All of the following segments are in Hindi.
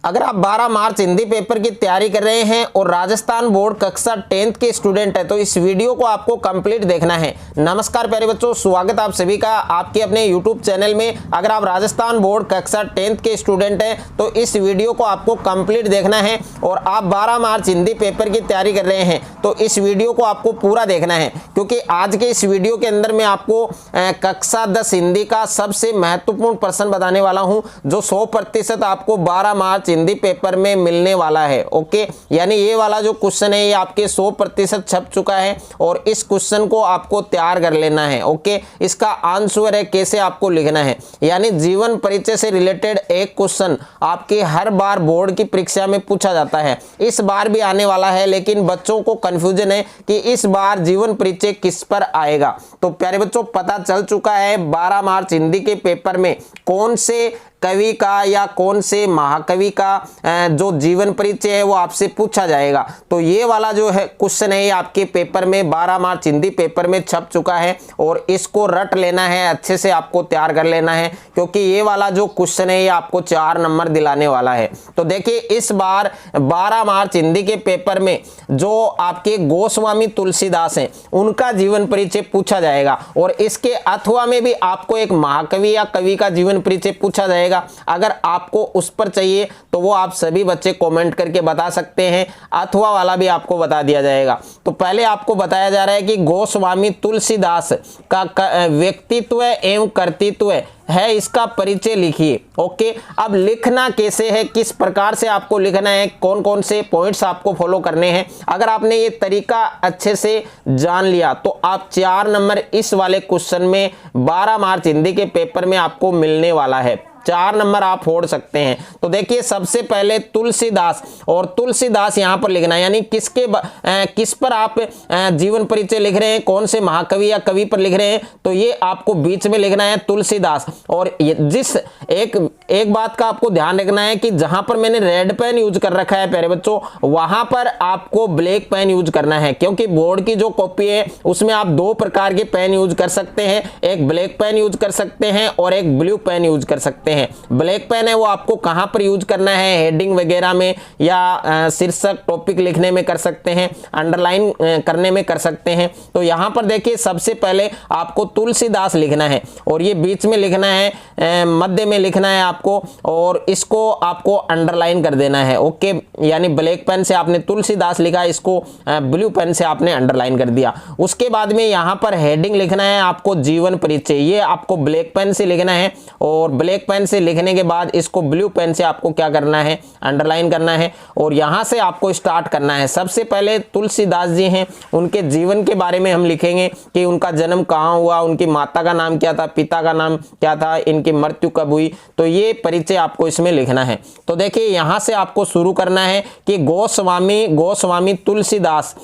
अगर आप 12 मार्च हिंदी पेपर की तैयारी कर रहे हैं और राजस्थान बोर्ड कक्षा 10th के स्टूडेंट है तो इस वीडियो को आपको कंप्लीट देखना है। नमस्कार प्यारे बच्चों, स्वागत आप सभी का आपके अपने YouTube चैनल में। अगर आप राजस्थान बोर्ड कक्षा 10th के स्टूडेंट हैं तो इस वीडियो को आपको कंप्लीट देखना है और आप 12 मार्च हिंदी पेपर की तैयारी कर रहे हैं तो इस वीडियो को आपको पूरा देखना है, क्योंकि आज के इस वीडियो के अंदर मैं आपको कक्षा 10 हिंदी का सबसे महत्वपूर्ण प्रश्न बताने वाला हूं जो 100% आपको 12 मार्च हिंदी पेपर में मिलने वाला है। ओके, यानी ये वाला जो क्वेश्चन है ये आपके 100% छप चुका है और इस क्वेश्चन को आपको तैयार कर लेना है। ओके, इसका आंसर है कैसे आपको लिखना है, यानी जीवन परिचय से रिलेटेड एक क्वेश्चन आपके हर बार बोर्ड की परीक्षा में पूछा जाता है, इस बार भी आने वाला है, लेकिन बच्चों को कंफ्यूजन है कि इस बार जीवन परिचय किस पर आएगा। तो प्यारे बच्चों, पता चल चुका है 12 मार्च हिंदी के पेपर में कौन से कवि का या कौन से महाकवि का जो जीवन परिचय है वो आपसे पूछा जाएगा। तो ये वाला जो है क्वेश्चन है ये आपके पेपर में 12 मार्च हिंदी पेपर में छप चुका है और इसको रट लेना है, अच्छे से आपको तैयार कर लेना है, क्योंकि ये वाला जो क्वेश्चन है ये आपको 4 नंबर दिलाने वाला है। तो देखिए, इस बार 12 मार्च हिंदी के पेपर में जो आपके गोस्वामी तुलसीदास हैं उनका जीवन परिचय पूछा जाएगा और इसके अथवा में भी आपको एक महाकवि या कवि का जीवन परिचय पूछा जाएगा। अगर आपको उस पर चाहिए तो वो आप सभी बच्चे कमेंट करके बता सकते हैं, अथवा वाला भी आपको बता दिया जाएगा। तो पहले आपको बताया जा रहा है कि गोस्वामी तुलसीदास का व्यक्तित्व एवं कर्तृत्व है, इसका परिचय लिखिए। ओके, अब लिखना कैसे है, किस प्रकार से आपको लिखना है, कौन कौन से पॉइंट्स आपको फॉलो करने हैं, अगर आपने ये तरीका अच्छे से जान लिया तो आप 4 नंबर इस वाले क्वेश्चन में 12 मार्च हिंदी के पेपर में आपको मिलने वाला है। 4 नंबर आप फोड़ सकते हैं। तो देखिए, सबसे पहले तुलसीदास, और तुलसीदास यहां पर लिखना है, यानी किस पर आप जीवन परिचय लिख रहे हैं, कौन से महाकवि या कवि पर लिख रहे हैं, तो ये आपको बीच में लिखना है तुलसीदास। और जिस एक बात का आपको ध्यान रखना है कि जहां पर मैंने रेड पेन यूज कर रखा है प्यारे बच्चों, वहां पर आपको ब्लैक पेन यूज करना है, क्योंकि बोर्ड की जो कॉपी है उसमें आप 2 प्रकार के पेन यूज कर सकते हैं, एक ब्लैक पेन यूज कर सकते हैं और एक ब्लू पेन यूज कर सकते हैं। ब्लैक पेन है वो आपको कहां पर यूज करना है, हेडिंग वगैरह में या शीर्षक टॉपिक लिखने में कर सकते हैं, अंडरलाइन करने में कर सकते हैं। तो यहां पर देखिए, सबसे पहले आपको तुलसीदास लिखना है और ये बीच में लिखना है, मध्य में लिखना है आपको, और इसको आपको अंडरलाइन कर देना है। ओके, यानी ब्लैक पेन से आपने तुलसीदास लिखा, इसको ब्लू पेन से आपने अंडरलाइन कर दिया। उसके बाद में यहां पर हेडिंग लिखना है आपको जीवन परिचय, ये आपको ब्लैक पेन से लिखना है और ब्लैक पेन से लिखने के बाद इसको ब्लू पेन से आपको क्या करना है, अंडरलाइन करना है और यहां से आपको स्टार्ट करना है। सबसे पहले तुलसीदास जी हैं, उनके जीवन के बारे में हम लिखेंगे कि उनका जन्म कहां हुआ, उनकी माता का नाम क्या था, पिता का नाम क्या था, इनकी मृत्यु कब हुई, तो ये परिचय आपको इसमें लिखना है। तो देखिए, यहां से आपको शुरू करना है कि गोस्वामी तुलसीदास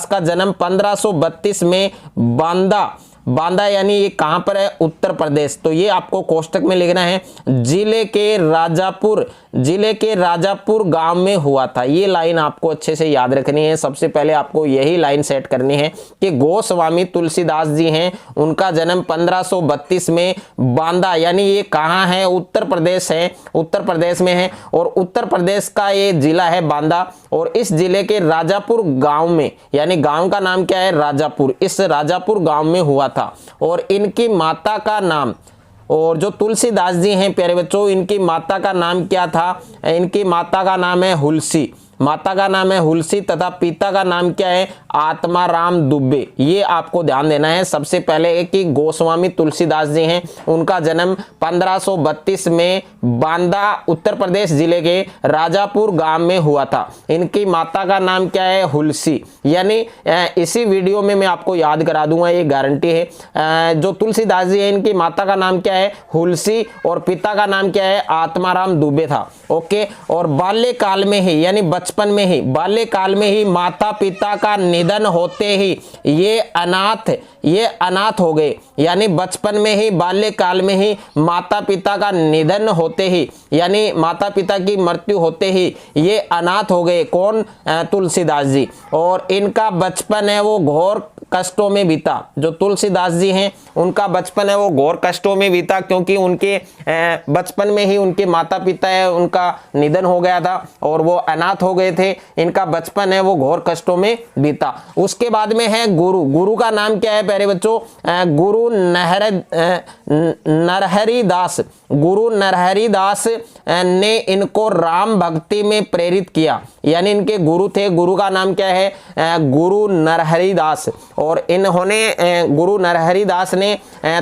का जन्म 1532 में बांदा यानी ये कहां पर है, उत्तर प्रदेश। तो ये आपको कोष्टक में लिखना है, जिले के राजापुर गांव में हुआ था। ये लाइन आपको अच्छे से याद रखनी है। सबसे पहले आपको यही लाइन सेट करनी है कि गोस्वामी तुलसीदास जी हैं, उनका जन्म 1532 में बांदा, यानी ये कहां है, उत्तर प्रदेश है, उत्तर प्रदेश में है और उत्तर प्रदेश का ये जिला है बांदा और इस जिले के राजापुर गांव में, यानी गांव का नाम क्या है, राजापुर, इस राजापुर गांव में हुआ था। और इनकी माता का नाम, और जो तुलसीदास जी हैं प्यारे बच्चों, इनकी माता का नाम क्या था, इनकी माता का नाम है हुलसी, माता का नाम है हुलसी तथा पिता का नाम क्या है, आत्माराम दुबे। ये आपको ध्यान देना है सबसे पहले कि गोस्वामी तुलसीदास जी हैं, उनका जन्म 1532 में बांदा उत्तर प्रदेश जिले के राजापुर गांव में हुआ था। इनकी माता का नाम क्या है, हुलसी, यानी इसी वीडियो में मैं आपको याद करा दूंगा, ये गारंटी है। जो तुलसीदास जी हैं इनकी माता का नाम क्या है, हुलसी, और पिता का नाम क्या है, आत्माराम दुबे था। ओके, और बाल्यकाल में ही, यानी बचपन में ही, बाल्यकाल में ही माता पिता का निधन होते ही ये अनाथ हो गए, यानी बचपन में ही, बाल्यकाल में ही माता पिता का निधन होते ही, यानी माता पिता की मृत्यु होते ही ये अनाथ हो गए। कौन, तुलसीदास जी। और इनका बचपन है वो घोर कष्टों में बीता। जो तुलसीदास जी हैं उनका बचपन है वो घोर कष्टों में बीता, क्योंकि उनके बचपन में ही उनके माता पिता है उनका निधन हो गया था और वो अनाथ हो गए थे। इनका बचपन है वो घोर कष्टों में बीता। उसके बाद में है गुरु। गुरु का नाम क्या है प्यारे बच्चों? गुरु नरहरि दास। गुरु नरहरि दास ने इनको राम भक्ति में प्रेरित किया, यानी इनके गुरु थे। गुरु का नाम क्या है? गुरु नरहरि दास। और इन्होंने गुरु नरहरि दास ने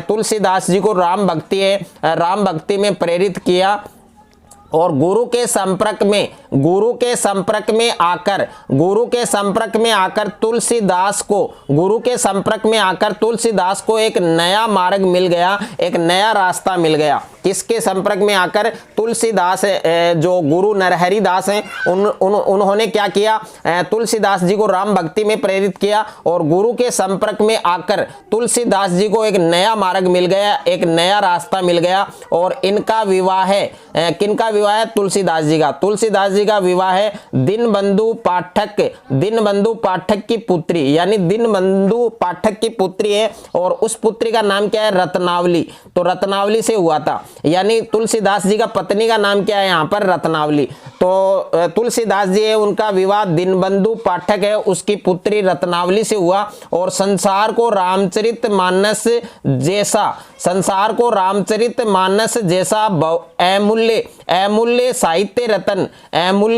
तुलसीदास जी को राम भक्ति में प्रेरित किया और गुरु के संपर्क में आकर तुलसीदास को एक नया मार्ग मिल गया, एक नया रास्ता मिल गया। किसके संपर्क में आकर? तुलसीदास जो गुरु नरहरि दास हैं उन्होंने क्या किया? तुलसीदास जी को राम भक्ति में प्रेरित किया और गुरु के संपर्क में आकर तुलसीदास जी को एक नया मार्ग मिल गया, एक नया रास्ता मिल गया। और इनका विवाह है, किनका विवाह है? तुलसीदास जी का। तुलसीदास जी का विवाह है दीनबंधु पाठक की पुत्री, यानी दीनबंधु पाठक की पुत्री है और उस पुत्री का नाम क्या है? रत्नावली। तो रत्नावली से हुआ था, यानी तुलसीदास जी का पत्नी का नाम क्या है यहाँ पर? रत्नावली। तो तुलसीदास जी है उनका विवाह दीनबंधु पाठक है उसकी पुत्री रत्नावली से हुआ। और संसार को रामचरितमानस जैसा अमूल्य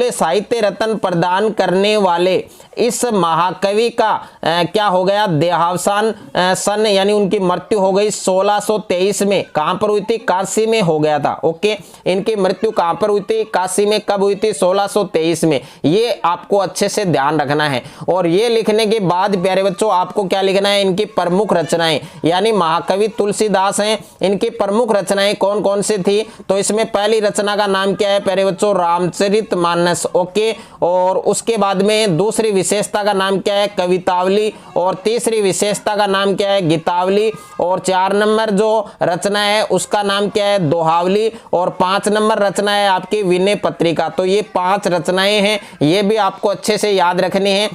साहित्य रत्न प्रदान करने वाले इस महाकवि का क्या हो गया? देहावसान सन, यानी उनकी मृत्यु हो गई 1623 में। कहां पर हुई थी? काशी में हो गया था। ओके, इनकी मृत्यु कहां पर हुई थी? काशी में। कब हुई थी? 1623 में। ये आपको अच्छे से ध्यान रखना है। और ये लिखने के बाद प्यारे बच्चों आपको क्या लिखना है? इनकी प्रमुख रचनाएं, यानी महाकवि तुलसीदास हैं, इनकी प्रमुख रचनाएं कौन कौन सी थी? तो इसमें पहली रचना का नाम क्या है प्यारे बच्चों? रामचरितमानस। ओके, और उसके बाद में दूसरी विशेषता का नाम क्या है? कवितावली। और तीसरी विशेषता का नाम क्या है? गीतावली। और 4 नंबर जो रचना है उसका नाम क्या है? दोहावली। और 5 नंबर रचना है आपकी विनय पत्रिका। तो ये 5 रचनाएं हैं, ये भी आपको अच्छे से याद रखनी है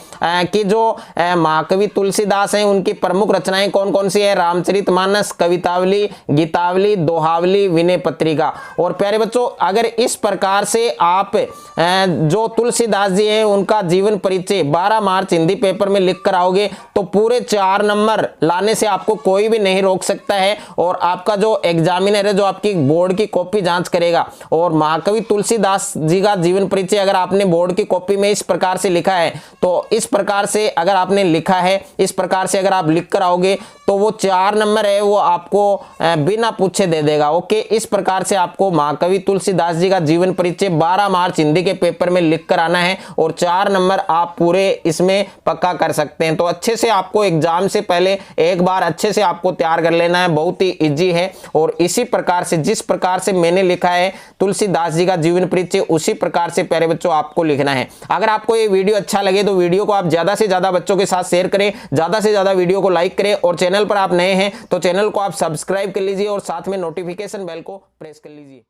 कि जो महाकवि तुलसीदास हैं उनकी प्रमुख रचनाएं कौन कौन सी है? रामचरितमानस, कवितावली, गीतावली, दोहावली, विनय पत्रिका। और प्यारे बच्चों अगर इस प्रकार से आप जो तुलसीदास जी हैं उनका जीवन परिचय 12 मार्च हिंदी पेपर में लिख कर आओगे तो पूरे 4 नंबर लाने से आपको कोई भी नहीं रोक सकता है। और आपका जो एग्जामिनर है, जो आपकी बोर्ड की कॉपी जांच करेगा, और महाकवि तुलसीदास जी का जीवन परिचय अगर आपने बोर्ड की कॉपी में इस प्रकार से लिखा है, तो इस प्रकार से अगर आपने लिखा है, इस प्रकार से अगर आप लिख कर आओगे तो वो 4 नंबर है वो आपको बिना पूछे दे देगा। ओके, इस प्रकार से आपको महाकवि तुलसीदास जी का जीवन परिचय 12 मार्च हिंदी के पेपर में लिख कर आना है और 4 नंबर आप पूरे इसमें पक्का कर सकते हैं। तो अच्छे से आपको एग्जाम से पहले एक बार अच्छे से आपको तैयार कर लेना है, बहुत ही इजी है। और इसी प्रकार से जिस प्रकार से मैंने लिखा है तुलसीदास जी का जीवन परिचय, उसी प्रकार से प्यारे बच्चों आपको लिखना है। अगर आपको ये वीडियो अच्छा लगे तो वीडियो को आप ज्यादा से ज्यादा बच्चों के साथ शेयर करें, ज्यादा से ज्यादा वीडियो को लाइक करें, और चैनल पर आप नए हैं तो चैनल को आप सब्सक्राइब कर लीजिए और साथ में नोटिफिकेशन बेल को प्रेस कर लीजिए।